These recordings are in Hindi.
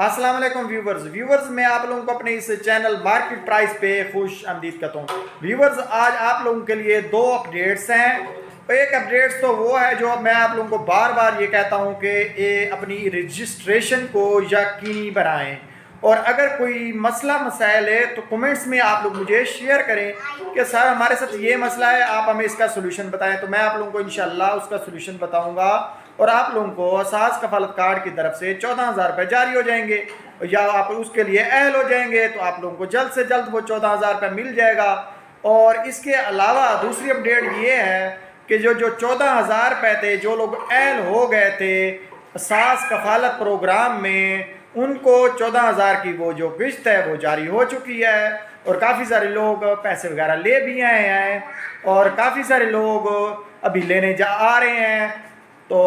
अस्सलाम वालेकुम व्यूवर्स मैं आप लोगों को अपने इस चैनल मार्केट प्राइस पे खुश आमदीद करता हूँ। व्यूवर्स आज आप लोगों के लिए दो अपडेट्स हैं। एक अपडेट्स तो वो है जो मैं आप लोगों को बार बार ये कहता हूँ कि ये अपनी रजिस्ट्रेशन को यकीनी बनाएं, और अगर कोई मसला मसाइल है तो कमेंट्स में आप लोग मुझे शेयर करें कि सर हमारे साथ ये मसला है, आप हमें इसका सोल्यूशन बताएं, तो मैं आप लोगों को इंशाल्लाह उसका सोल्यूशन बताऊंगा और आप लोगों को असास कफालत कार्ड की तरफ से 14,000 रुपये जारी हो जाएंगे, या आप उसके लिए अहल हो जाएंगे तो आप लोगों को जल्द से जल्द वो 14,000 रुपये मिल जाएगा। और इसके अलावा दूसरी अपडेट ये है कि जो जो 14,000 रुपये थे, जो लोग अहल हो गए थे असास कफालत प्रोग्राम में, उनको 14,000 की वो जो किस्त है वो जारी हो चुकी है, और काफ़ी सारे लोग पैसे वगैरह ले भी आए हैं और काफ़ी सारे लोग अभी लेने जा आ रहे हैं। तो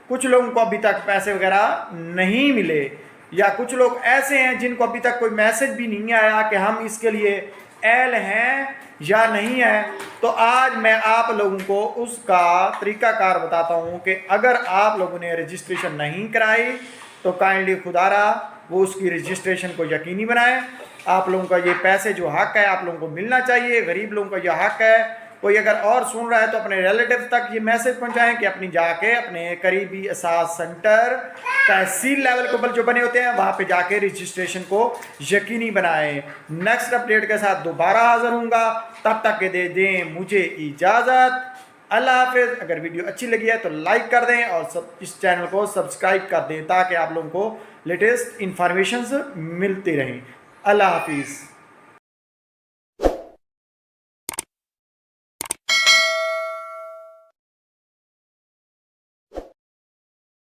कुछ लोगों को अभी तक पैसे वगैरह नहीं मिले, या कुछ लोग ऐसे हैं जिनको अभी तक कोई मैसेज भी नहीं आया कि हम इसके लिए एल हैं या नहीं है। तो आज मैं आप लोगों को उसका तरीकाकार बताता हूं कि अगर आप लोगों ने रजिस्ट्रेशन नहीं कराई तो काइंडली खुदारा वो उसकी रजिस्ट्रेशन को यकीनी बनाएं। आप लोगों का ये पैसे जो हक है आप लोगों को मिलना चाहिए, गरीब लोगों का यह हक है। कोई अगर और सुन रहा है तो अपने रिलेटिव तक ये मैसेज पहुंचाएं कि अपनी जाके अपने करीबी असास सेंटर तहसील लेवल के ऊपर जो बने होते हैं वहाँ पे जाके रजिस्ट्रेशन को यकीनी बनाएं। नेक्स्ट अपडेट के साथ दोबारा हाजिर हूँगा, तब तक के दे दें मुझे इजाज़त। अल्लाह हाफिज़। अगर वीडियो अच्छी लगी है तो लाइक कर दें और इस चैनल को सब्सक्राइब कर दें ताकि आप लोगों को लेटेस्ट इंफॉर्मेशन मिलती रहें। अल्लाह हाफिज़।